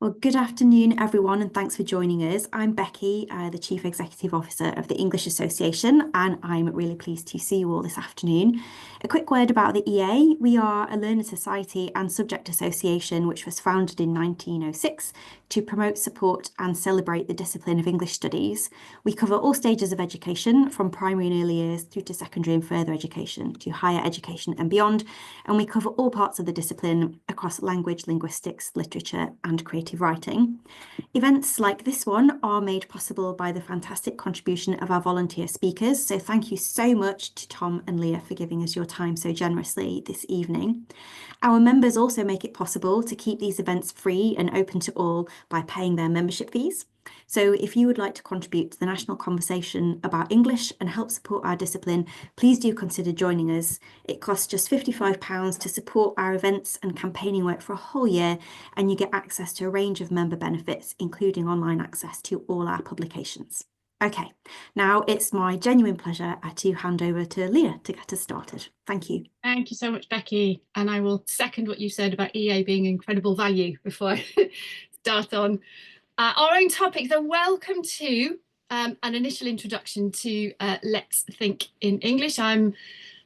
Well, good afternoon, everyone, and thanks for joining us. I'm Becky, the Chief Executive Officer of the English Association, and I'm really pleased to see you all this afternoon. A quick word about the EA. We are a learner society and subject association which was founded in 1906 to promote, support, and celebrate the discipline of English studies. We cover all stages of education, from primary and early years through to secondary and further education, to higher education and beyond, and we cover all parts of the discipline across language, linguistics, literature, and creative writing. Events like this one are made possible by the fantastic contribution of our volunteer speakers. So thank you so much to Tom and Leah for giving us your time so generously this evening. Our members also make it possible to keep these events free and open to all by paying their membership fees. So if you would like to contribute to the national conversation about English and help support our discipline, please do consider joining us. It costs just £55 to support our events and campaigning work for a whole year, and you get access to a range of member benefits, including online access to all our publications. Okay, now it's my genuine pleasure to hand over to Leah to get us started. Thank you. Thank you so much, Becky. And I will second what you said about EA being incredible value before I start on our own topic. So welcome to an initial introduction to Let's Think in English. I'm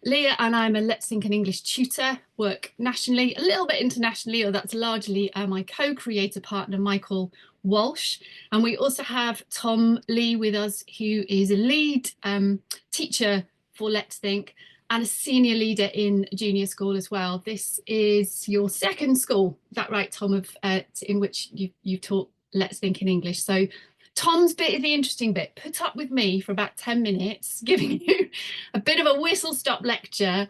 Leah and I'm a Let's Think in English tutor, work nationally, a little bit internationally, or that's largely my co-creator partner, Michael Walsh. And we also have Tom Lee with us, who is a lead teacher for Let's Think and a senior leader in junior school as well. This is your second school, is that right, Tom, in which you've taught Let's Think in English. So Tom's bit is the interesting bit. Put up with me for about 10 minutes, giving you a bit of a whistle-stop lecture.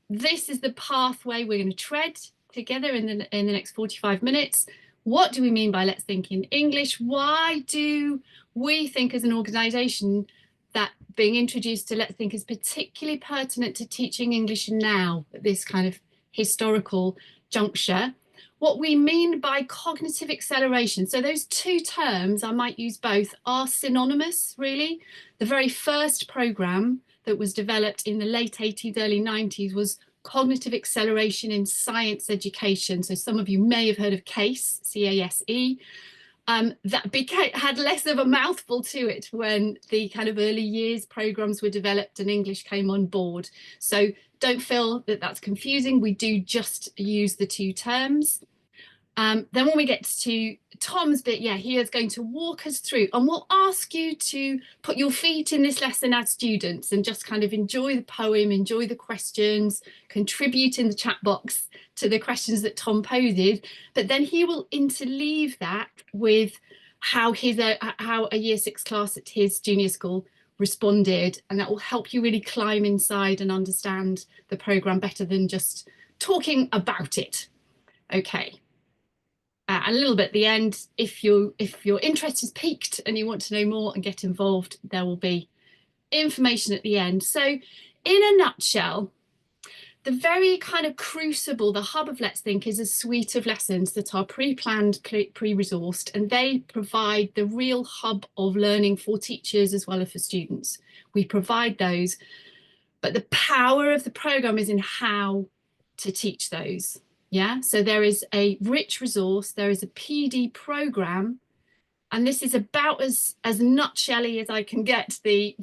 This is the pathway we're going to tread together in the next 45 minutes. What do we mean by Let's Think in English? Why do we think as an organisation that being introduced to Let's Think is particularly pertinent to teaching English now, at this kind of historical juncture? What we mean by cognitive acceleration. So those two terms, I might use both, are synonymous, really. The very first programme that was developed in the late 80s, early 90s was cognitive acceleration in science education. So some of you may have heard of CASE, C-A-S-E. That had less of a mouthful to it when the kind of early years programmes were developed and English came on board. So don't feel that that's confusing. We do just use the two terms. Then when we get to Tom's bit, he is going to walk us through, and we'll ask you to put your feet in this lesson as students and just kind of enjoy the poem, enjoy the questions, contribute in the chat box to the questions that Tom poses. But then he will interleave that with how a year 6 class at his junior school responded, and that will help you really climb inside and understand the programme better than just talking about it. Okay. A little bit at the end, if your interest is piqued and you want to know more and get involved, there will be information at the end. So in a nutshell, the very kind of crucible, the hub of Let's Think, is a suite of lessons that are pre-planned, pre-resourced, and they provide the real hub of learning for teachers as well as for students. We provide those, but the power of the programme is in how to teach those. Yeah, so there is a rich resource, there is a PD programme, and this is about as nutshell-y as I can get the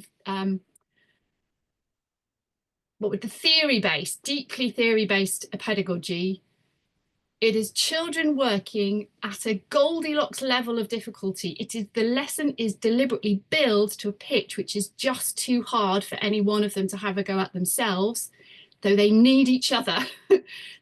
theory-based, deeply theory-based pedagogy. It is children working at a Goldilocks level of difficulty. The lesson is deliberately built to a pitch which is just too hard for any one of them to have a go at themselves. Though they need each other,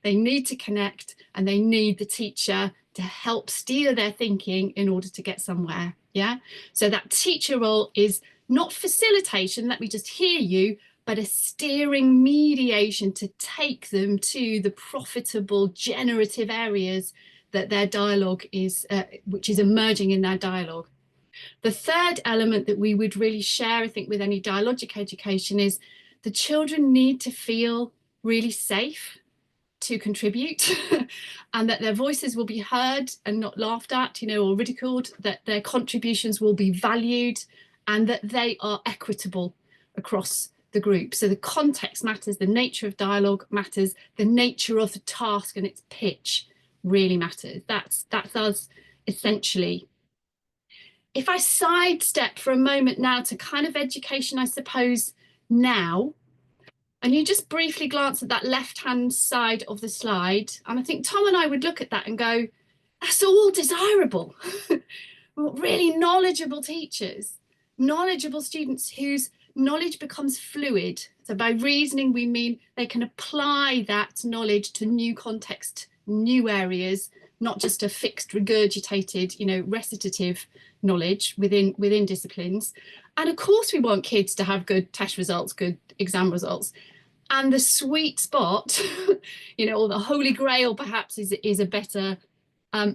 they need to connect, and they need the teacher to help steer their thinking in order to get somewhere. Yeah. So that teacher role is not facilitation, let me just hear you, but a steering mediation to take them to the profitable generative areas that their dialogue is, which is emerging in their dialogue. The third element that we would really share, I think, with any dialogic education is the children need to feel really safe to contribute and that their voices will be heard and not laughed at, or ridiculed, that their contributions will be valued and that they are equitable across the group. So the context matters, the nature of dialogue matters, the nature of the task and its pitch really matters. That's us essentially. If I sidestep for a moment now to kind of education, I suppose, now, and you just briefly glance at that left-hand side of the slide, and I think Tom and I would look at that and go, that's all desirable. Really knowledgeable teachers, knowledgeable students whose knowledge becomes fluid. So by reasoning, we mean they can apply that knowledge to new context, new areas, not just a fixed, regurgitated, recitative knowledge within disciplines. And of course, we want kids to have good test results, good exam results. And the sweet spot, or the holy grail perhaps is a better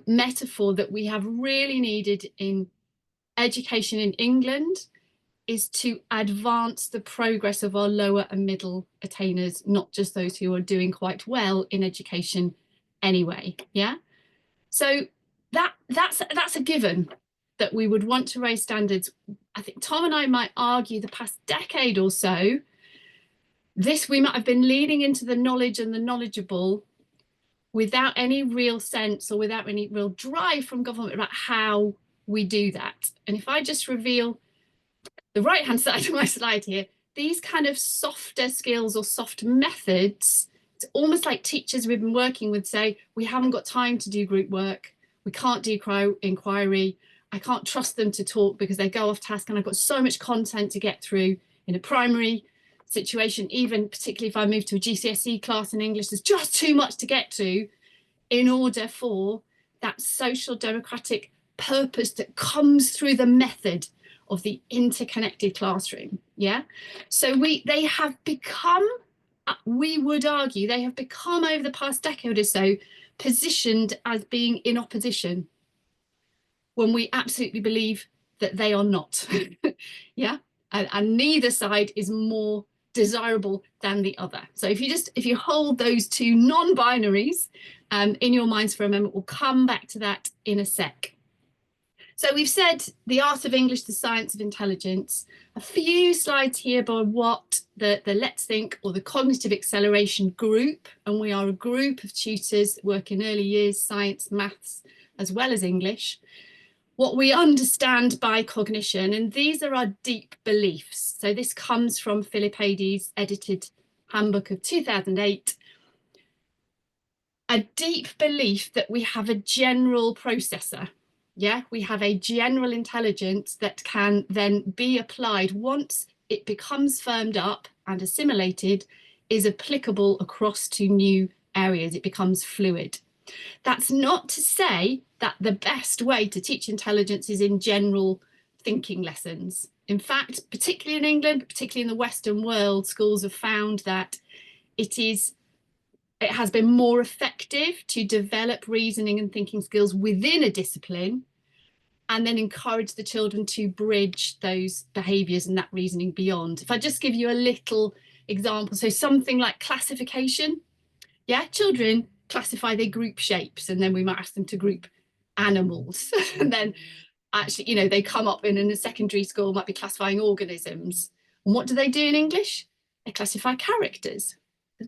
metaphor that we have really needed in education in England, is to advance the progress of our lower and middle attainers, not just those who are doing quite well in education anyway. Yeah. So that's a given, that we would want to raise standards. I think Tom and I might argue the past decade or so, we might have been leaning into the knowledge and the knowledgeable without any real sense or without any real drive from government about how we do that. And if I just reveal the right-hand side of my slide here, these kind of softer skills or soft methods, it's almost like teachers we've been working with say, we haven't got time to do group work, we can't do inquiry, I can't trust them to talk because they go off task, and I've got so much content to get through in a primary situation, even particularly if I move to a GCSE class in English, there's just too much to get to in order for that social democratic purpose that comes through the method of the interconnected classroom. Yeah. So they have become, we would argue, they have become over the past decade or so positioned as being in opposition, when we absolutely believe that they are not. Yeah. And neither side is more desirable than the other. So if you hold those two non-binaries in your minds for a moment, we'll come back to that in a sec. So we've said the art of English, the science of intelligence. A few slides here by what the Let's Think or the Cognitive Acceleration Group, and we are a group of tutors that work in early years, science, maths, as well as English, what we understand by cognition, and these are our deep beliefs. So this comes from Philip Adey's edited handbook of 2008. A deep belief that we have a general processor. Yeah, we have a general intelligence that can then be applied once it becomes firmed up and assimilated, is applicable across to new areas. It becomes fluid. That's not to say that the best way to teach intelligence is in general thinking lessons. In fact, particularly in England, particularly in the Western world, schools have found that it has been more effective to develop reasoning and thinking skills within a discipline and then encourage the children to bridge those behaviours and that reasoning beyond. If I just give you a little example, so something like classification. Yeah, children classify their group shapes, and then we might ask them to group animals. And then actually, they come up in a secondary school, might be classifying organisms. And what do they do in English? They classify characters,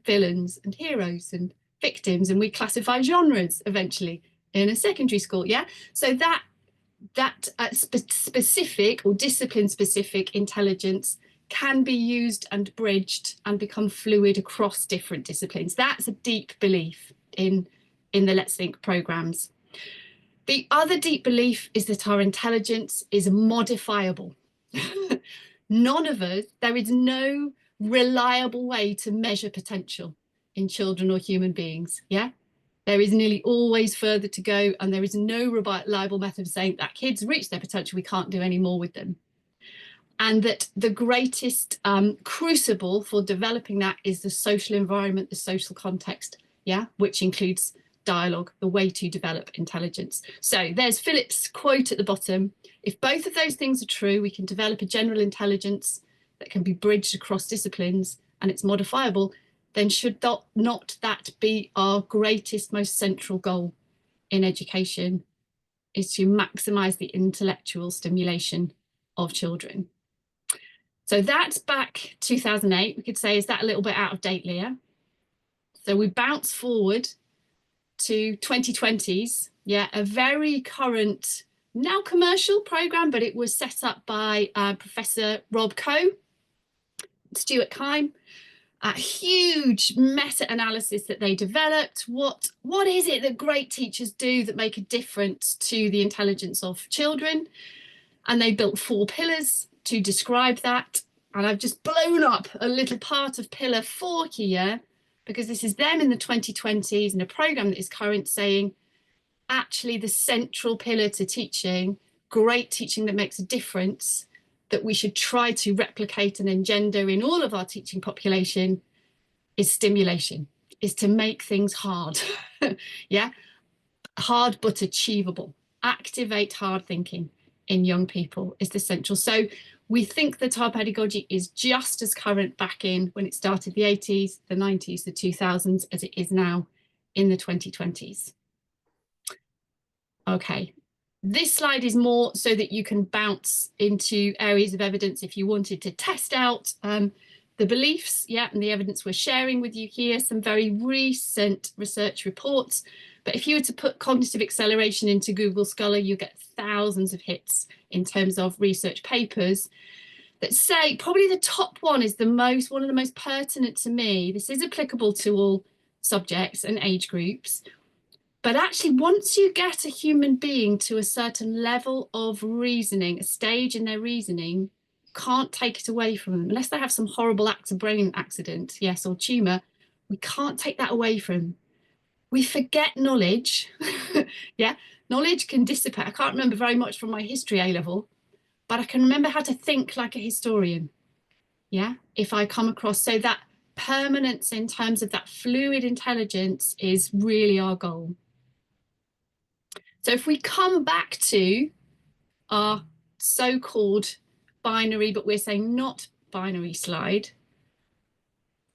villains and heroes and victims, and we classify genres eventually in a secondary school. Yeah, so that specific or discipline specific intelligence can be used and bridged and become fluid across different disciplines. That's a deep belief in the Let's Think programs. The other deep belief is that our intelligence is modifiable. None of us, there is no reliable way to measure potential in children or human beings. Yeah, there is nearly always further to go, and there is no reliable method of saying that kids reach their potential, we can't do any more with them. And that the greatest crucible for developing that is the social environment, the social context, yeah, which includes dialogue, the way to develop intelligence. So there's Philip's quote at the bottom. If both of those things are true, we can develop a general intelligence that can be bridged across disciplines and it's modifiable, then should not that be our greatest, most central goal in education, is to maximise the intellectual stimulation of children. So that's back 2008. We could say, is that a little bit out of date, Leah? So we bounce forward to 2020s, yeah, a very current, now commercial program, but it was set up by Professor Rob Coe, Stuart Kime, a huge meta-analysis that they developed. What is it that great teachers do that make a difference to the intelligence of children? And they built 4 pillars to describe that. And I've just blown up a little part of pillar 4 here, because this is them in the 2020s in a program that is current, saying, actually the central pillar to teaching, great teaching that makes a difference, that we should try to replicate and engender in all of our teaching population, is stimulation, is to make things hard. Yeah, hard but achievable. Activate hard thinking in young people is the central. So we think that our pedagogy is just as current back in when it started, the 80s, the 90s, the 2000s, as it is now in the 2020s. Okay, this slide is more so that you can bounce into areas of evidence if you wanted to test out the beliefs, yeah, and the evidence we're sharing with you here, some very recent research reports. But if you were to put cognitive acceleration into Google Scholar, you get thousands of hits in terms of research papers that say, probably the top one is one of the most pertinent to me. This is applicable to all subjects and age groups. But actually, once you get a human being to a certain level of reasoning, a stage in their reasoning, can't take it away from them. Unless they have some horrible brain accident, yes, or tumour, we can't take that away from them. We forget knowledge. Yeah, knowledge can dissipate. I can't remember very much from my history A level, but I can remember how to think like a historian. Yeah, if I come across, so that permanence in terms of that fluid intelligence is really our goal. So if we come back to our so-called binary, but we're saying not binary slide,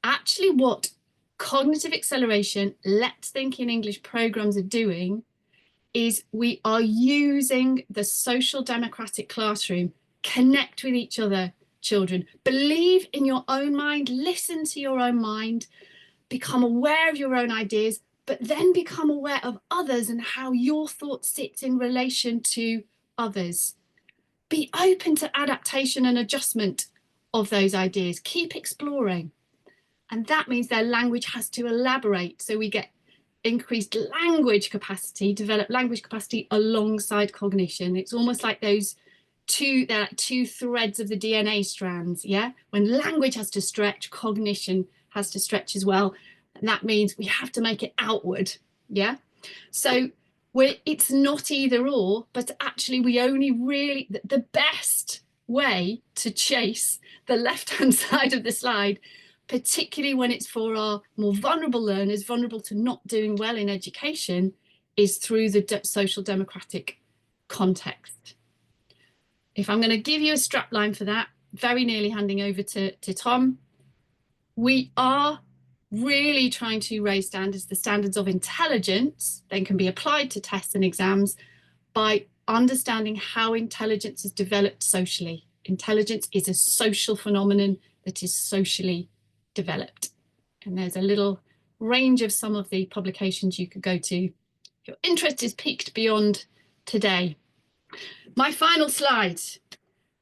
actually what cognitive acceleration, Let's Think in English programs are doing is we are using the social democratic classroom, connect with each other, children, believe in your own mind, listen to your own mind, become aware of your own ideas, but then become aware of others and how your thought sits in relation to others. Be open to adaptation and adjustment of those ideas. Keep exploring. And that means their language has to elaborate. So we get increased language capacity, develop language capacity alongside cognition. It's almost like those two threads of the DNA strands, yeah? When language has to stretch, cognition has to stretch as well. And that means we have to make it outward, yeah? So it's not either or, but actually we only really, the best way to chase the left-hand side of the slide, particularly when it's for our more vulnerable learners, vulnerable to not doing well in education, is through the social democratic context. If I'm going to give you a strapline for that, very nearly handing over to Tom, we are really trying to raise standards, the standards of intelligence, then can be applied to tests and exams by understanding how intelligence is developed socially. Intelligence is a social phenomenon that is socially developed. And there's a little range of some of the publications you could go to if your interest is piqued beyond today. My final slide.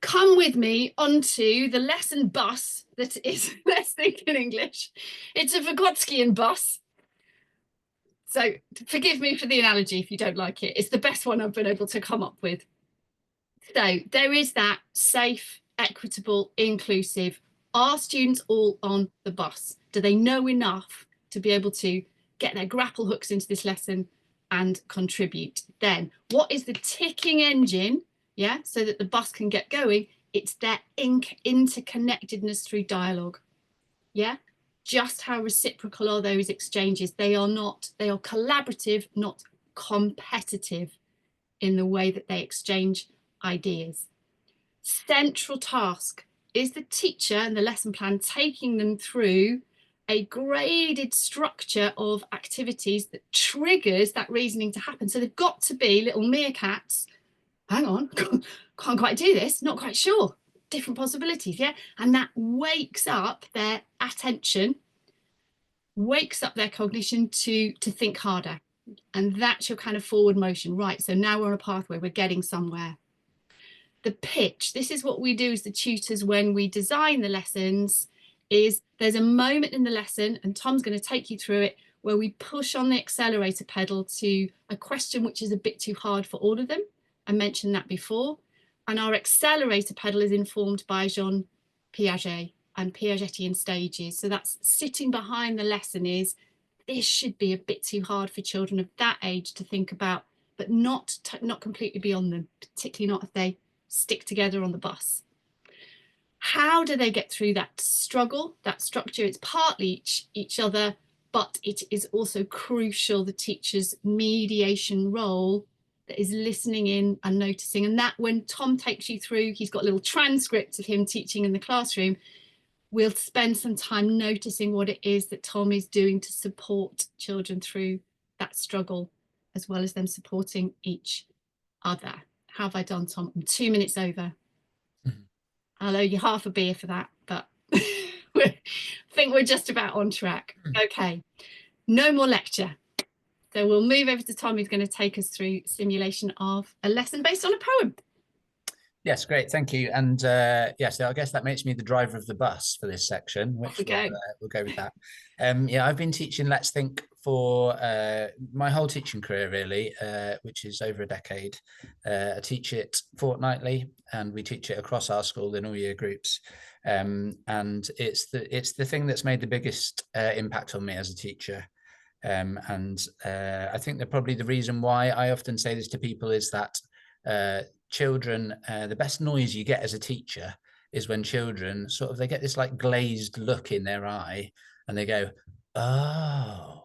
Come with me onto the lesson bus that is Let's Think in English. It's a Vygotskian bus. So forgive me for the analogy if you don't like it. It's the best one I've been able to come up with. So there is that safe, equitable, inclusive. Are students all on the bus? Do they know enough to be able to get their grapple hooks into this lesson and contribute? Then what is the ticking engine? Yeah, so that the bus can get going. It's their interconnectedness through dialogue. Yeah, just how reciprocal are those exchanges? They are collaborative, not competitive in the way that they exchange ideas. Central task is the teacher and the lesson plan taking them through a graded structure of activities that triggers that reasoning to happen. So they've got to be little meerkats. Hang on, can't quite do this, not quite sure. Different possibilities, yeah? And that wakes up their attention, wakes up their cognition to think harder, And that's your kind of forward motion, right? So now we're on a pathway, we're getting somewhere. The pitch, this is what we do as the tutors when we design the lessons, is there's a moment in the lesson, and Tom's going to take you through it, where we push on the accelerator pedal to a question which is a bit too hard for all of them. I mentioned that before. And our accelerator pedal is informed by Jean Piaget and Piagetian stages. So that's sitting behind the lesson is, this should be a bit too hard for children of that age to think about, but not completely beyond them, particularly not if they stick together on the bus. How do they get through that struggle, that structure? It's partly each other, but it is also crucial the teacher's mediation role that is listening in and noticing. And that when Tom takes you through, he's got a little transcript of him teaching in the classroom. We'll spend some time noticing what it is that Tom is doing to support children through that struggle, as well as them supporting each other. How have I done, Tom? I'm 2 minutes over. I'll owe you half a beer for that, but I think we're just about on track. Okay, no more lecture. So we'll move over to Tom, who's going to take us through simulation of a lesson based on a poem. Yes, great, thank you. And yeah, so I guess that makes me the driver of the bus for this section, which we'll go with that. Yeah, I've been teaching Let's Think for my whole teaching career, really, which is over a decade. I teach it fortnightly, and we teach it across our school in all year groups. And it's the thing that's made the biggest impact on me as a teacher. I think that probably the reason why I often say this to people is that children, the best noise you get as a teacher is when children sort of, they get this like glazed look in their eye and they go, oh.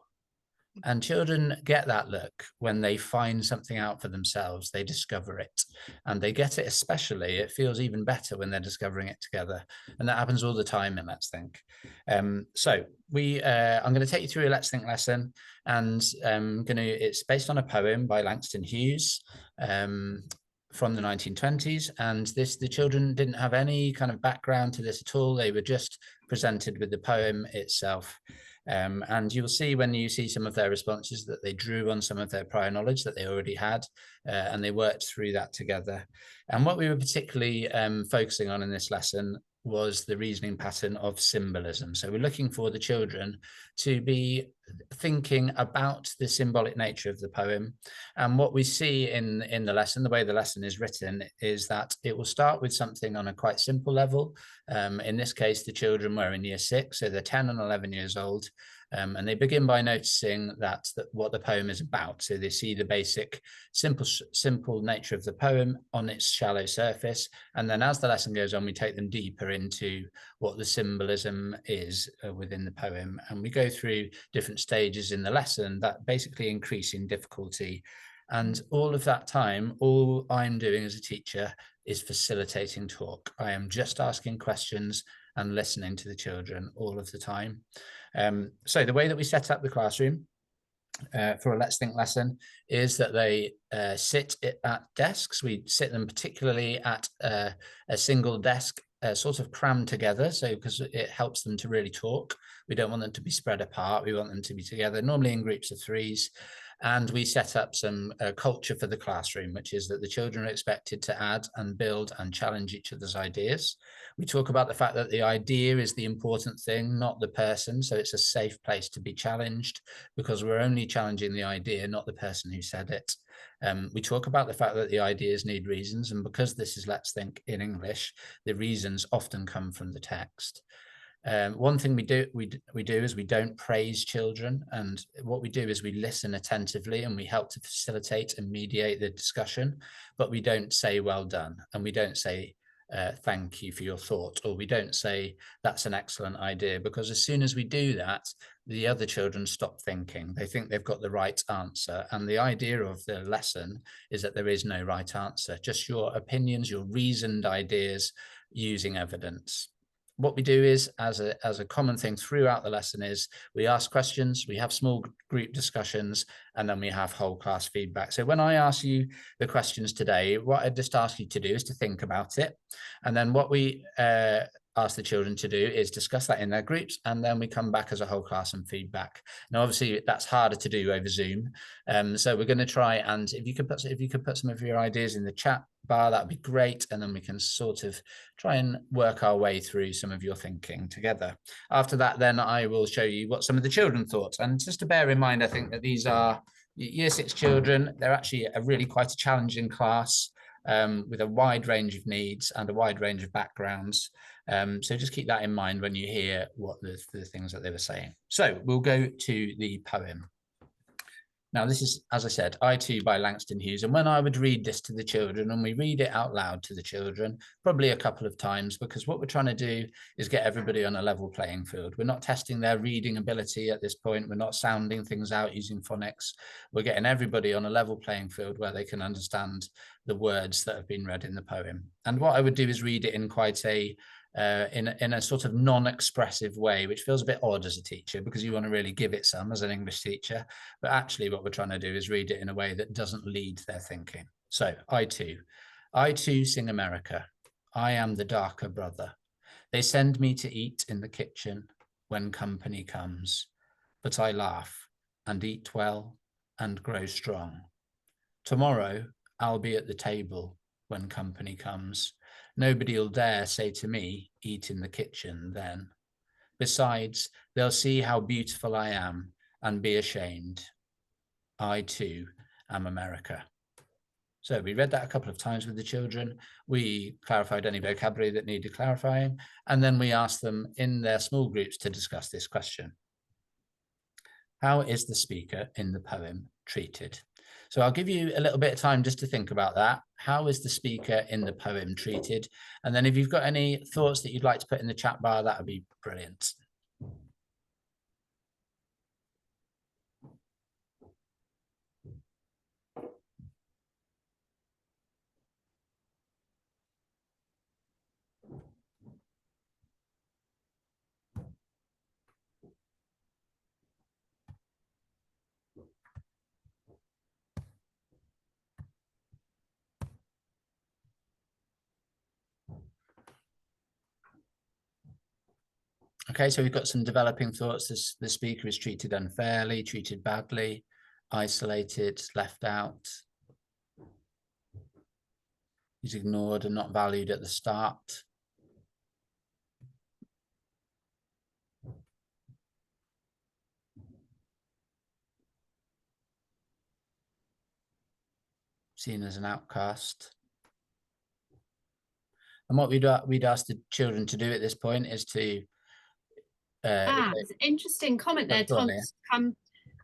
And children get that look when they find something out for themselves, they discover it, and they get it especially, it feels even better when they're discovering it together. And that happens all the time in Let's Think. So I'm going to take you through a Let's Think lesson, and it's based on a poem by Langston Hughes from the 1920s. And the children didn't have any kind of background to this at all. They were just presented with the poem itself. And you'll see when you see some of their responses that they drew on some of their prior knowledge that they already had, and they worked through that together. And what we were particularly focusing on in this lesson was the reasoning pattern of symbolism. So we're looking for the children to be thinking about the symbolic nature of the poem. And what we see in the lesson, the way the lesson is written, is that it will start with something on a quite simple level. In this case, the children were in year 6, so they're 10 and 11 years old. And they begin by noticing that what the poem is about. So they see the basic simple nature of the poem on its shallow surface. And then as the lesson goes on, we take them deeper into what the symbolism is within the poem. And we go through different stages in the lesson that basically increase in difficulty. And all of that time, all I'm doing as a teacher is facilitating talk. I am just asking questions and listening to the children all of the time. So the way that we set up the classroom for a Let's Think lesson is that they sit at desks. We sit them particularly at a single desk, sort of crammed together, so because it helps them to really talk. We don't want them to be spread apart. We want them to be together, normally in groups of 3s. And we set up some culture for the classroom, which is that the children are expected to add and build and challenge each other's ideas. We talk about the fact that the idea is the important thing, not the person. So it's a safe place to be challenged because we're only challenging the idea, not the person who said it. We talk about the fact that the ideas need reasons. And because this is Let's Think in English, the reasons often come from the text. One thing we do is we don't praise children, and what we do is we listen attentively and we help to facilitate and mediate the discussion, but we don't say well done, and we don't say thank you for your thought, or we don't say that's an excellent idea, because as soon as we do that, the other children stop thinking. They think they've got the right answer, and the idea of the lesson is that there is no right answer, just your opinions, your reasoned ideas using evidence. What we do is, as a common thing throughout the lesson, is we ask questions, we have small group discussions, and then we have whole class feedback. So when I ask you the questions today, what I just ask you to do is to think about it. And then what we ask the children to do is discuss that in their groups, and then we come back as a whole class and feedback. Now, obviously, that's harder to do over Zoom. So we're going to try, and if you could put some of your ideas in the chat bar, that'd be great, and then we can sort of try and work our way through some of your thinking together. After that, then I will show you what some of the children thought. And just to bear in mind, I think that these are Year 6 children. They're actually quite a challenging class, with a wide range of needs and a wide range of backgrounds. So just keep that in mind when you hear what the things that they were saying. So we'll go to the poem. Now, this is, as I said, I Too by Langston Hughes. And when I would read this to the children, and we read it out loud to the children, probably a couple of times, because what we're trying to do is get everybody on a level playing field. We're not testing their reading ability at this point. We're not sounding things out using phonics. We're getting everybody on a level playing field where they can understand the words that have been read in the poem. And what I would do is read it in quite a in a sort of non-expressive way, which feels a bit odd as a teacher, because you want to really give it some as an English teacher. But actually what we're trying to do is read it in a way that doesn't lead their thinking. So, I too sing America. I am the darker brother. They send me to eat in the kitchen when company comes, but I laugh and eat well and grow strong. Tomorrow I'll be at the table when company comes. Nobody'll dare say to me, eat in the kitchen then. Besides, they'll see how beautiful I am and be ashamed. I too am America. So we read that a couple of times with the children. We clarified any vocabulary that needed clarifying, and then we asked them in their small groups to discuss this question. How is the speaker in the poem treated? So I'll give you a little bit of time just to think about that. How is the speaker in the poem treated? And then if you've got any thoughts that you'd like to put in the chat bar, that would be brilliant. Okay, so we've got some developing thoughts. The speaker is treated unfairly, treated badly, isolated, left out. He's ignored and not valued at the start. Seen as an outcast. And what we'd ask the children to do at this point is to it's an interesting comment there, Tom, come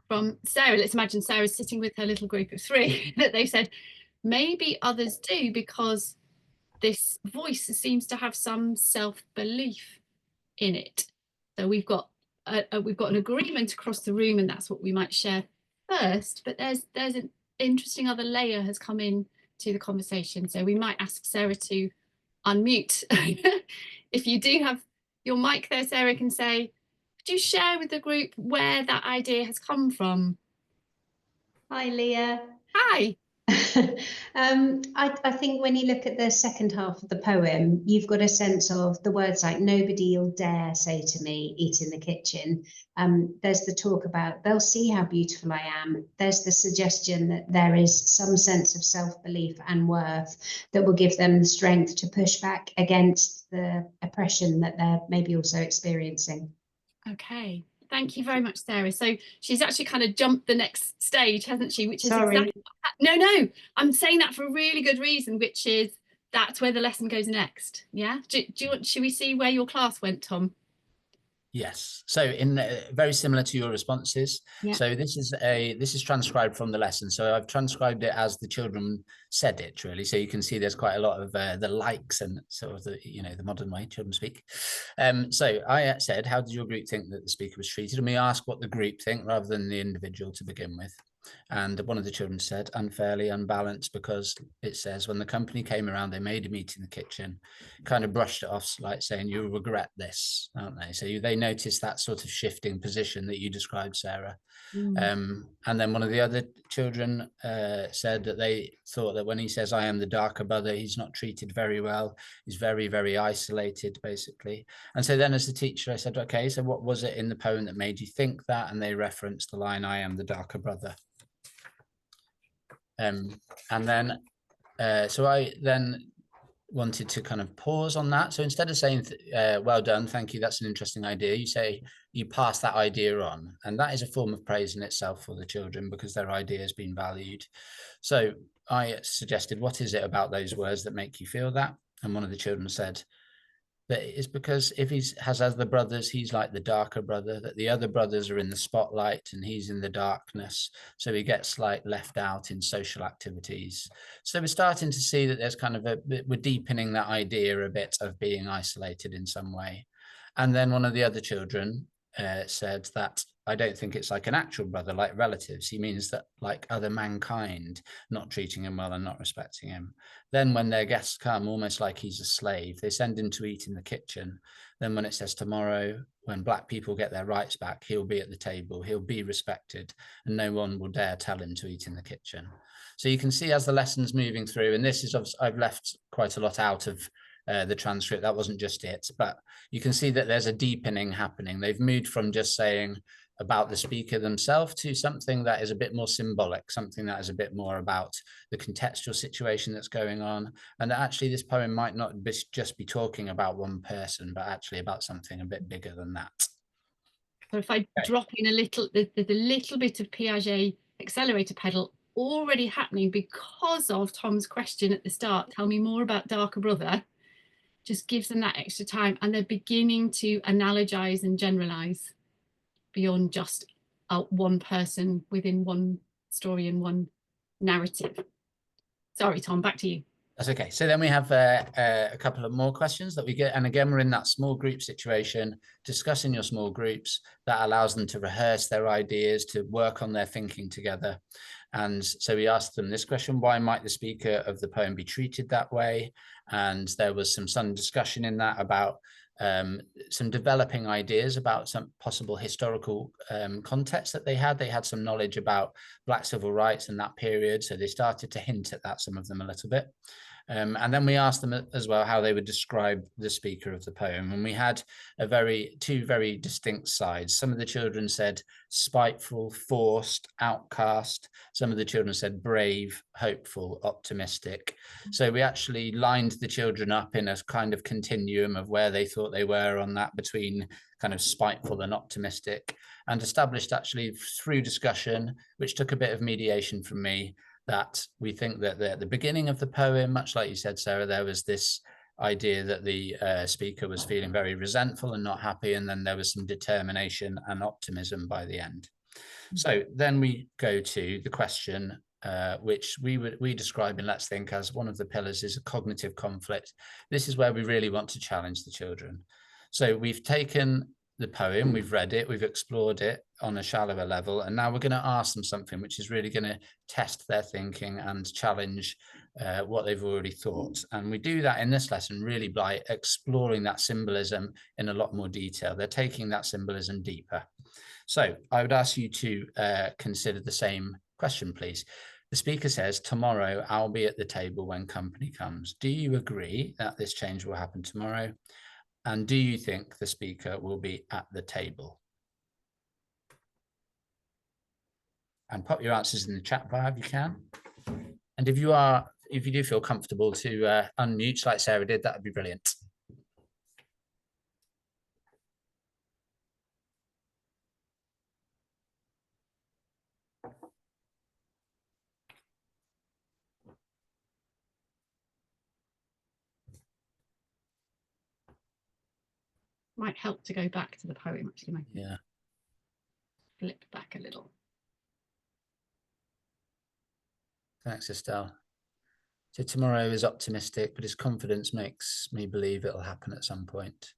from Sarah. Let's imagine Sarah's sitting with her little group of 3 that they said maybe others do, because this voice seems to have some self-belief in it. So we've got an agreement across the room, and that's what we might share first. But there's an interesting other layer has come in to the conversation. So we might ask Sarah to unmute. If you do have your mic there, Sarah, can say, could you share with the group where that idea has come from? Hi, Leah. Hi. I think when you look at the second half of the poem, you've got a sense of the words like nobody'll dare say to me, eat in the kitchen. There's the talk about they'll see how beautiful I am. There's the suggestion that there is some sense of self-belief and worth that will give them the strength to push back against the oppression that they're maybe also experiencing. Okay. Thank you very much, Sarah. So she's actually kind of jumped the next stage, hasn't she? Which is Sorry. No, I'm saying that for a really good reason, which is that's where the lesson goes next. Yeah. Should we see where your class went, Tom? Yes. So in very similar to your responses. Yeah. So this is transcribed from the lesson. So I've transcribed it as the children said it, really. So you can see there's quite a lot of the likes and sort of the modern way children speak. So I said, how did your group think that the speaker was treated? And we ask what the group think rather than the individual to begin with. And one of the children said, unfairly, unbalanced, because it says when the company came around, they made a meet in the kitchen, kind of brushed it off, like saying, you'll regret this, aren't they? So they noticed that sort of shifting position that you described, Sarah. And then one of the other children said that they thought that when he says, I am the darker brother, he's not treated very well. He's very, very isolated, basically. And so then as the teacher, I said, okay, so what was it in the poem that made you think that? And they referenced the line, I am the darker brother. And then, so I then wanted to kind of pause on that. So instead of saying, well done, thank you, that's an interesting idea, you say, you pass that idea on. And that is a form of praise in itself for the children because their idea has been valued. So I suggested, what is it about those words that make you feel that? And one of the children said, that it's because if he has other brothers, he's like the darker brother, that the other brothers are in the spotlight and he's in the darkness. So he gets like left out in social activities. So we're starting to see that there's kind of we're deepening that idea a bit of being isolated in some way. And then one of the other children said that I don't think it's like an actual brother, like relatives. He means that like other mankind, not treating him well and not respecting him. Then when their guests come, almost like he's a slave, they send him to eat in the kitchen. Then when it says tomorrow, when black people get their rights back, he'll be at the table, he'll be respected, and no one will dare tell him to eat in the kitchen. So you can see as the lesson's moving through, and this is, I've left quite a lot out of the transcript, that wasn't just it, but you can see that there's a deepening happening. They've moved from just saying about the speaker themselves to something that is a bit more symbolic, something that is a bit more about the contextual situation that's going on. And that actually this poem might not just be talking about one person, but actually about something a bit bigger than that. So if I drop in a little, there's a little bit of Piaget accelerator pedal already happening because of Tom's question at the start, tell me more about darker brother, just gives them that extra time and they're beginning to analogize and generalize beyond just one person within one story and one narrative. Sorry, Tom, back to you. That's okay. So then we have a couple of more questions that we get. And again, we're in that small group situation, discussing your small groups that allows them to rehearse their ideas, to work on their thinking together. And so we asked them this question, why might the speaker of the poem be treated that way? And there was some discussion in that about some developing ideas about some possible historical context that they had. They had some knowledge about Black civil rights in that period, so they started to hint at that, some of them a little bit. And then we asked them as well how they would describe the speaker of the poem. And we had two very distinct sides. Some of the children said spiteful, forced, outcast. Some of the children said brave, hopeful, optimistic. So we actually lined the children up in a kind of continuum of where they thought they were on that between kind of spiteful and optimistic, and established actually through discussion, which took a bit of mediation from me, that we think that at the beginning of the poem, much like you said, Sarah, there was this idea that the speaker was feeling very resentful and not happy, and then there was some determination and optimism by the end. So then we go to the question, which we describe in Let's Think as one of the pillars is a cognitive conflict. This is where we really want to challenge the children. So we've taken the poem, we've read it, we've explored it on a shallower level, and now we're going to ask them something which is really going to test their thinking and challenge what they've already thought. And we do that in this lesson really by exploring that symbolism in a lot more detail. They're taking that symbolism deeper. So I would ask you to consider the same question, please. The speaker says, tomorrow I'll be at the table when company comes. Do you agree that this change will happen tomorrow? And do you think the speaker will be at the table? And pop your answers in the chat bar if you can. And if you do feel comfortable to unmute like Sarah did, that would be brilliant. Might help to go back to the poem, actually. Yeah. Flip back a little. Thanks, Estelle. So tomorrow is optimistic, but his confidence makes me believe it'll happen at some point.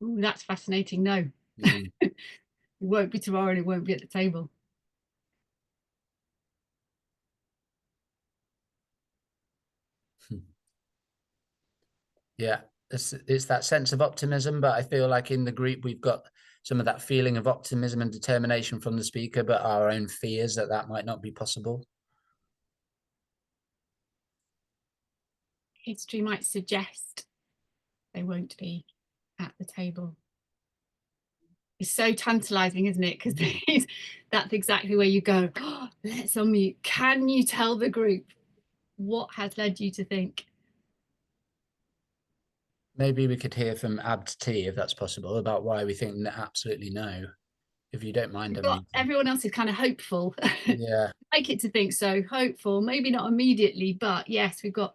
Ooh, that's fascinating. No, Mm. it won't be tomorrow and it won't be at the table. Yeah, it's that sense of optimism, but I feel like in the group we've got some of that feeling of optimism and determination from the speaker, but our own fears that that might not be possible. History might suggest they won't be at the table. It's so tantalizing, isn't it? Because that's exactly where you go, oh, let's unmute. Can you tell the group what has led you to think? Maybe we could hear from Abd T, if that's possible, about why we think absolutely no, if you don't mind. Everyone else is kind of hopeful. Yeah. I like it to think so, hopeful, maybe not immediately, but yes, we've got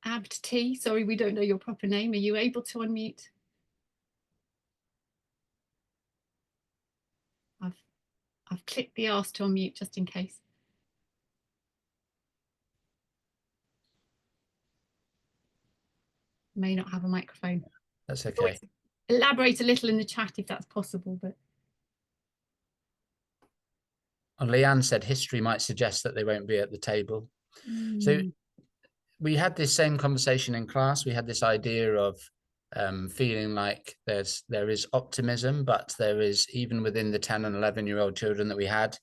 Abd T. Sorry, we don't know your proper name. Are you able to unmute? I've clicked the ask to unmute just in case. May not have a microphone. That's okay. Elaborate a little in the chat if that's possible. But Leanne said history might suggest that they won't be at the table. So we had this same conversation in class. We had this idea of feeling like there is optimism, but there is, even within the 10 and 11-year-old children that we had,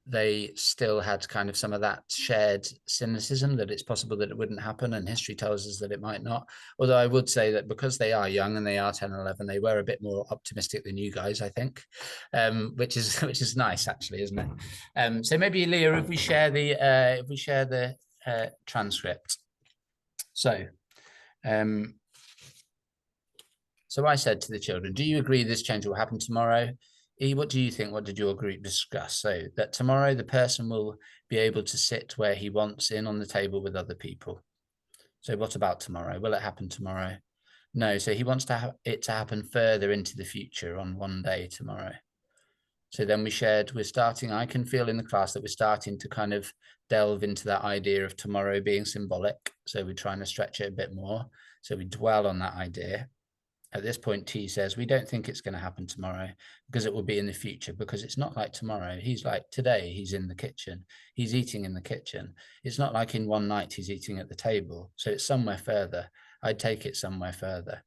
they still had kind of some of that shared cynicism that it's possible that it wouldn't happen, and history tells us that it might not. Although I would say that because they are young and they are 10 and 11, they were a bit more optimistic than you guys, I think, which is nice, actually, isn't it? So maybe, Leah, if we share the transcript. So I said to the children, do you agree this change will happen tomorrow? E, what do you think? What did your group discuss? So that tomorrow the person will be able to sit where he wants in on the table with other people. So what about tomorrow? Will it happen tomorrow? No, so he wants to have it to happen further into the future on one day tomorrow. So then we shared, I can feel in the class that we're starting to kind of delve into that idea of tomorrow being symbolic. So we're trying to stretch it a bit more. So we dwell on that idea. At this point, T says, we don't think it's going to happen tomorrow because it will be in the future, because it's not like tomorrow. He's like today, he's in the kitchen. He's eating in the kitchen. It's not like in one night he's eating at the table. So it's somewhere further. I'd take it somewhere further.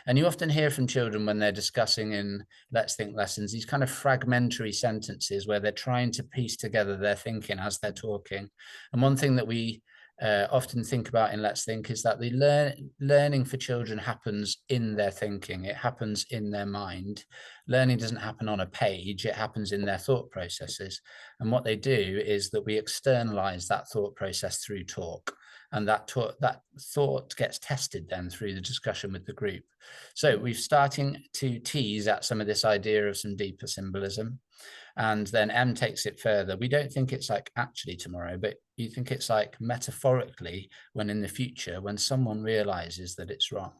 And you often hear from children when they're discussing in Let's Think lessons, these kind of fragmentary sentences where they're trying to piece together their thinking as they're talking. And one thing that we often think about in Let's Think is that the learning for children happens in their thinking. It happens in their mind. Learning doesn't happen on a page. It happens in their thought processes. And what they do is that we externalize that thought process through talk. And that thought gets tested then through the discussion with the group. So we're starting to tease at some of this idea of some deeper symbolism. And then M takes it further. We don't think it's like actually tomorrow, but you think it's like metaphorically when in the future, when someone realizes that it's wrong.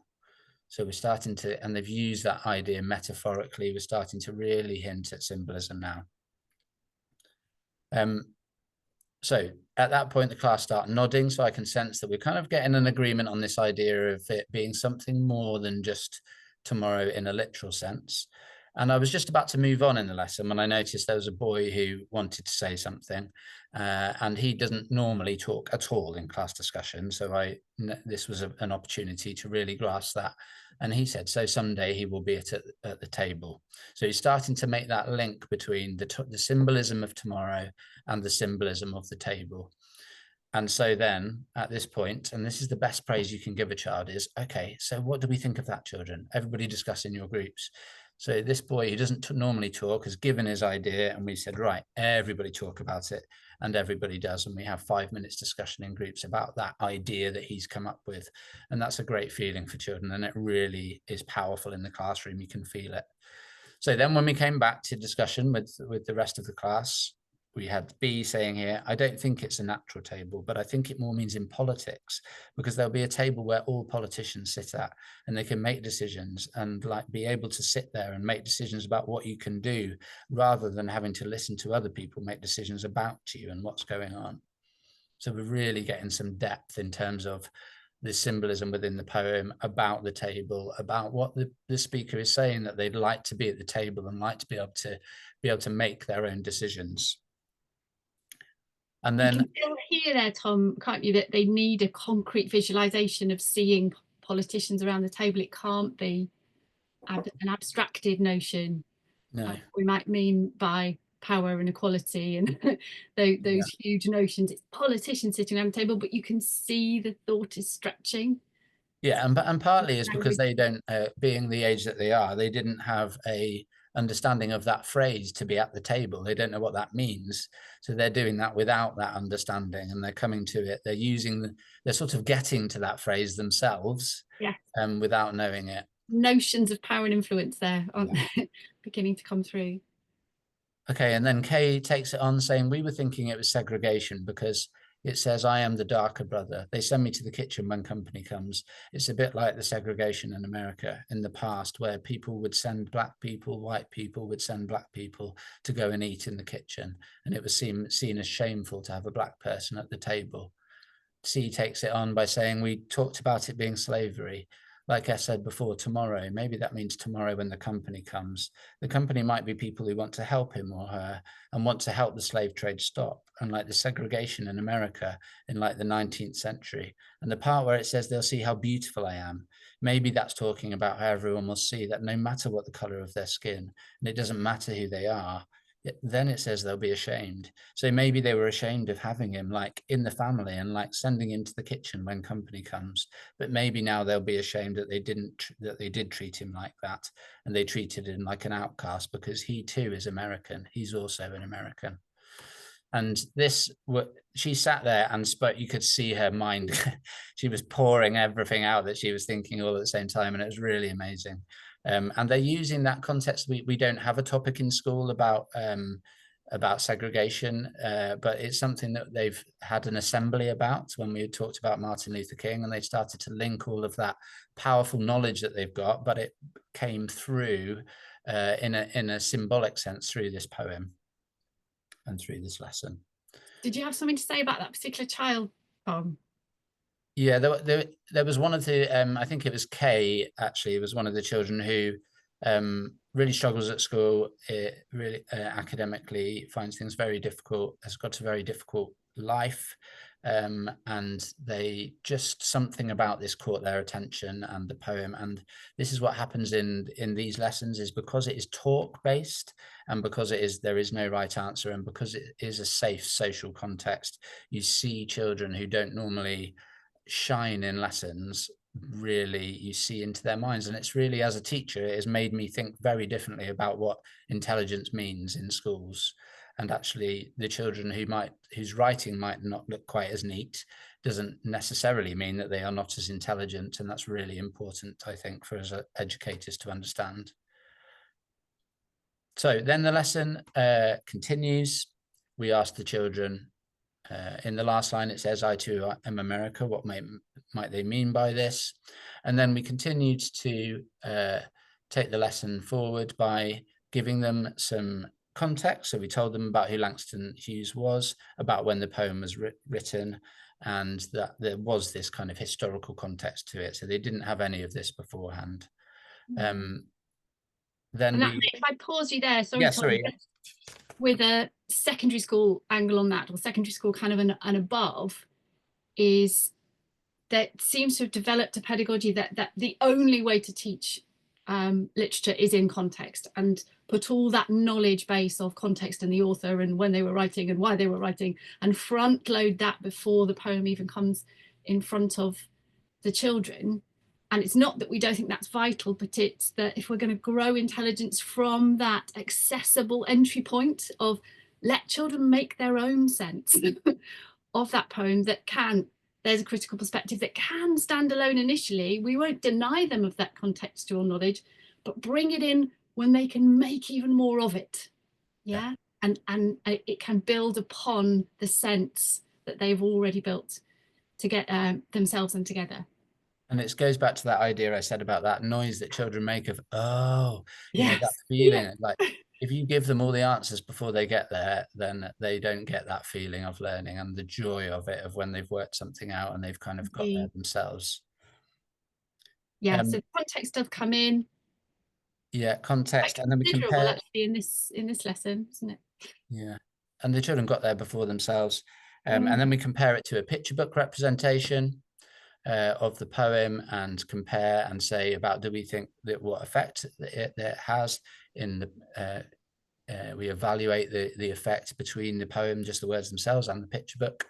So we're starting to, and they've used that idea metaphorically, we're starting to really hint at symbolism now. So at that point, the class start nodding, so I can sense that we're kind of getting an agreement on this idea of it being something more than just tomorrow in a literal sense. And I was just about to move on in the lesson when I noticed there was a boy who wanted to say something, and he doesn't normally talk at all in class discussion. So this was an opportunity to really grasp that. And he said, so someday he will be at the table. So he's starting to make that link between the symbolism of tomorrow and the symbolism of the table. And so then at this point, and this is the best praise you can give a child, is, okay, so what do we think of that, children? Everybody discuss in your groups. So this boy who doesn't normally talk has given his idea, and we said, right, everybody talk about it, and everybody does. And we have 5 minutes discussion in groups about that idea that he's come up with. And that's a great feeling for children. And it really is powerful in the classroom. You can feel it. So then when we came back to discussion with the rest of the class, we had B saying here, I don't think it's a natural table, but I think it more means in politics, because there'll be a table where all politicians sit at and they can make decisions and like be able to sit there and make decisions about what you can do rather than having to listen to other people make decisions about you and what's going on. So we're really getting some depth in terms of the symbolism within the poem, about the table, about what the speaker is saying, that they'd like to be at the table and like to be able to make their own decisions. And then you can still hear there, Tom, can't you, that they need a concrete visualization of seeing politicians around the table. It can't be an abstracted notion. no, We might mean by power and equality and those huge notions. It's politicians sitting around the table, but you can see the thought is stretching. yeah, and partly is because they don't, being the age that they are, they didn't have a understanding of that phrase, to be at the table. They don't know what that means, so they're doing that without that understanding, and they're coming to it. They're using they're sort of getting to that phrase themselves, yeah, without knowing it. Notions of power and influence there aren't beginning to come through. Okay, and then Kay takes it on, saying, we were thinking it was segregation because it says, I am the darker brother. They send me to the kitchen when company comes. It's a bit like the segregation in America in the past, where people would send black people, white people would send black people to go and eat in the kitchen. And it was seen as shameful to have a black person at the table. C takes it on by saying, we talked about it being slavery. Like I said before, tomorrow, maybe that means tomorrow when the company comes. The company might be people who want to help him or her and want to help the slave trade stop, unlike the segregation in America in like the 19th century. And the part where it says they'll see how beautiful I am, maybe that's talking about how everyone will see that no matter what the color of their skin, and it doesn't matter who they are, then it says they'll be ashamed. So maybe they were ashamed of having him like in the family and like sending him to the kitchen when company comes, but maybe now they'll be ashamed that they did treat him like that, and they treated him like an outcast because he too is American. He's also an American. And she sat there and spoke. You could see her mind. She was pouring everything out that she was thinking all at the same time, and it was really amazing. And they're using that context. We don't have a topic in school about segregation, but it's something that they've had an assembly about when we talked about Martin Luther King, and they started to link all of that powerful knowledge that they've got, but it came through in a symbolic sense through this poem and through this lesson. Did you have something to say about that particular child, Tom? Yeah, there was one of the, I think it was Kay, actually, was one of the children who really struggles at school, really academically finds things very difficult, has got a very difficult life, and they just, something about this caught their attention and the poem. And this is what happens in these lessons, is because it is talk based, and because there is no right answer, and because it is a safe social context, you see children who don't normally shine in lessons, really you see into their minds. And it's really, as a teacher, it has made me think very differently about what intelligence means in schools. And actually the children whose writing might not look quite as neat doesn't necessarily mean that they are not as intelligent, and that's really important, I think, for us educators to understand. So then the lesson continues. We ask the children, in the last line, it says, I too am America. What might they mean by this? And then we continued to take the lesson forward by giving them some context. So we told them about who Langston Hughes was, about when the poem was written, and that there was this kind of historical context to it. So they didn't have any of this beforehand. Then if I pause you there, sorry, yeah, Tom, sorry. With a secondary school angle on that, or secondary school kind of an above, is that seems to have developed a pedagogy that the only way to teach literature is in context, and put all that knowledge base of context and the author and when they were writing and why they were writing, and front load that before the poem even comes in front of the children. And it's not that we don't think that's vital, but it's that if we're going to grow intelligence from that accessible entry point of let children make their own sense of that poem, there's a critical perspective that can stand alone initially. We won't deny them of that contextual knowledge, but bring it in when they can make even more of it. Yeah. And it can build upon the sense that they've already built to get themselves and together. And it goes back to that idea I said about that noise that children make of, oh, you know, Yes. that feeling, like if you give them all the answers before they get there, then they don't get that feeling of learning and the joy of it, of when they've worked something out and they've kind of got there themselves. Yeah, so context does come in. Yeah, context, and then we compare actually in this lesson, isn't it? Yeah, and the children got there before themselves, and then we compare it to a picture book representation of the poem, and compare and say about, do we think that what effect it has in the we evaluate the effect between the poem, just the words themselves, and the picture book.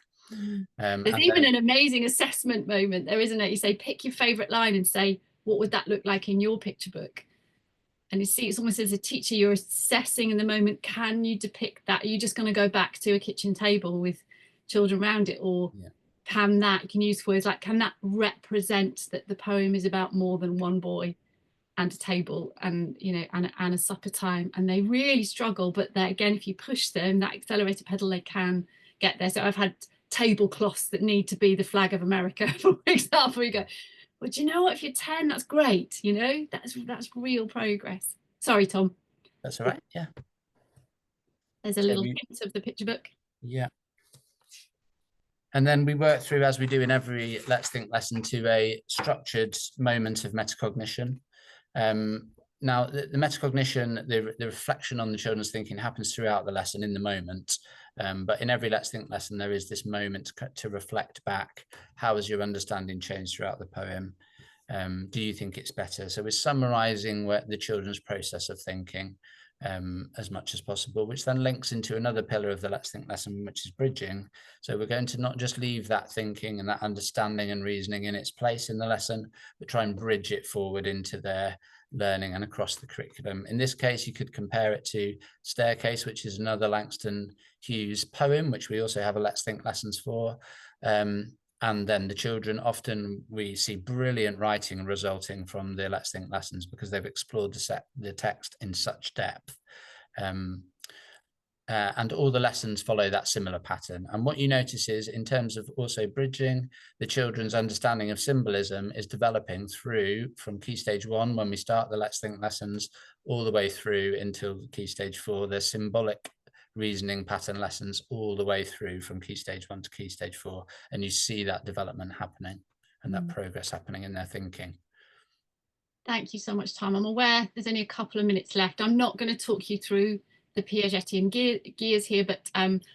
There's even an amazing assessment moment there, isn't it? You say, pick your favorite line and say, what would that look like in your picture book? And you see, it's almost as a teacher, you're assessing in the moment, can you depict that? Are you just going to go back to a kitchen table with children around it? Or can that, you can use words like, can that represent that the poem is about more than one boy and a table and, you know, and a supper time? And they really struggle. But there, again, if you push them, that accelerator pedal, they can get there. So I've had tablecloths that need to be the flag of America, for example. You go, well, do you know what, if you're 10, that's great, you know, that's real progress. Sorry, Tom. That's all right. Yeah, there's a little hint of the picture book. Yeah, and then we work through, as we do in every Let's Think lesson, to a structured moment of metacognition. Now, the metacognition, the reflection on the children's thinking, happens throughout the lesson in the moment. But in every Let's Think lesson, there is this moment to reflect back. How has your understanding changed throughout the poem? Do you think it's better? So we're summarizing the children's process of thinking as much as possible, which then links into another pillar of the Let's Think lesson, which is bridging. So we're going to not just leave that thinking and that understanding and reasoning in its place in the lesson, but try and bridge it forward into their learning and across the curriculum. In this case, you could compare it to Staircase, which is another Langston Hughes poem, which we also have a Let's Think lessons for. And then the children, often we see brilliant writing resulting from the Let's Think lessons because they've explored the text in such depth. And all the lessons follow that similar pattern. And what you notice is, in terms of also bridging, the children's understanding of symbolism is developing from Key Stage 1, when we start the Let's Think lessons, all the way through until Key Stage 4. There's symbolic reasoning pattern lessons all the way through from Key Stage 1 to Key Stage 4. And you see that development happening and that progress happening in their thinking. Thank you so much, Tom. I'm aware there's only a couple of minutes left. I'm not going to talk you through the Piagetian gears here, but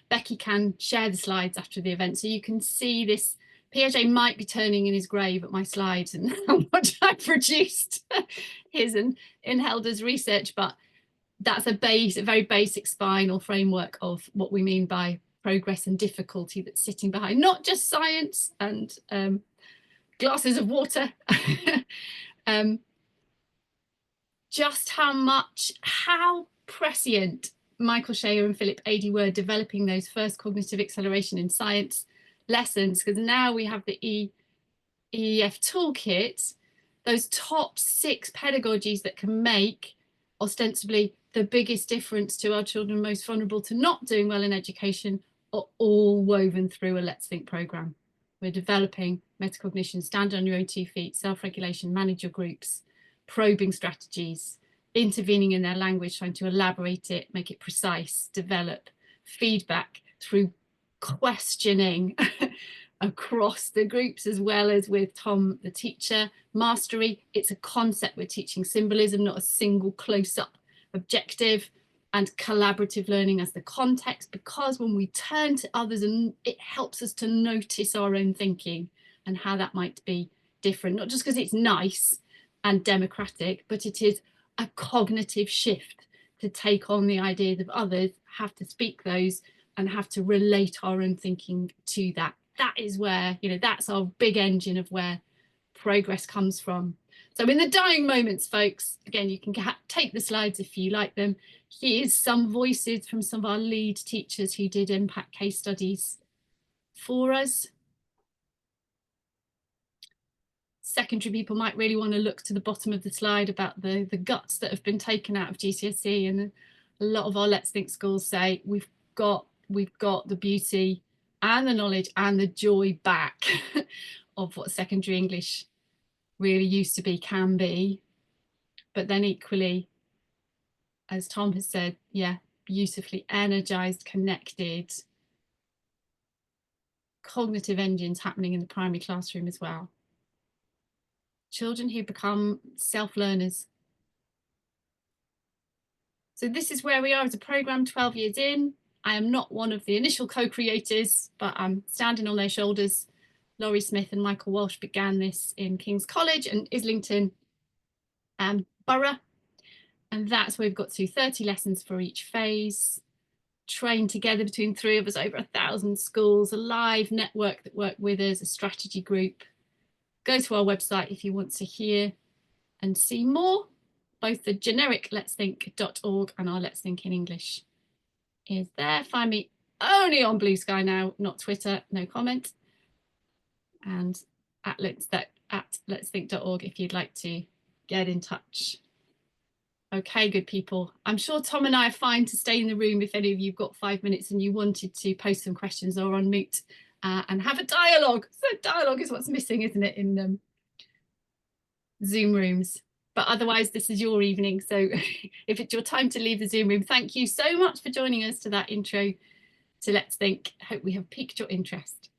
Becky can share the slides after the event, so you can see this. Piaget might be turning in his grave at my slides and how much I produced his and in Helder's research, but that's a very basic spinal framework of what we mean by progress and difficulty that's sitting behind, not just science and glasses of water. Just how prescient Michael Shea and Philip Adey were developing those first cognitive acceleration in science lessons, because now we have the EEF toolkit, those top 6 pedagogies that can make ostensibly the biggest difference to our children most vulnerable to not doing well in education are all woven through a Let's Think programme. We're developing metacognition, stand on your own 2 feet, self-regulation, manage your groups, probing strategies, intervening in their language, trying to elaborate it, make it precise, develop feedback through questioning across the groups, as well as with Tom, the teacher. Mastery, it's a concept. We're teaching symbolism, not a single close-up objective, and collaborative learning as the context, because when we turn to others, and it helps us to notice our own thinking and how that might be different, not just because it's nice and democratic, but it is a cognitive shift to take on the ideas of others, have to speak those, and have to relate our own thinking to that. That is where, you know, that's our big engine of where progress comes from. So in the dying moments, folks, again, you can take the slides if you like them. Here's some voices from some of our lead teachers who did impact case studies for us. Secondary people might really want to look to the bottom of the slide about the guts that have been taken out of GCSE, and a lot of our Let's Think schools say we've got the beauty and the knowledge and the joy back of what secondary English really used to be, can be, but then equally as Tom has said, yeah, beautifully energized, connected, cognitive engines happening in the primary classroom as well. Children who become self-learners. So this is where we are as a programme 12 years in. I am not one of the initial co-creators, but I'm standing on their shoulders. Laurie Smith and Michael Walsh began this in King's College and Islington Borough. And that's where we've got to 30 lessons for each phase, trained together between 3 of us, over 1,000 schools, a live network that work with us, a strategy group. Go to our website if you want to hear and see more. Both the generic letsthink.org and our Let's Think in English is there. Find me only on Blue Sky now, not Twitter, no comment. And at letsthink.org if you'd like to get in touch. Okay, good people. I'm sure Tom and I are fine to stay in the room if any of you've got 5 minutes and you wanted to post some questions or unmute and have a dialogue. So dialogue is what's missing, isn't it, in Zoom rooms? But otherwise, this is your evening. So if it's your time to leave the Zoom room, thank you so much for joining us to that intro to Let's Think. Hope we have piqued your interest.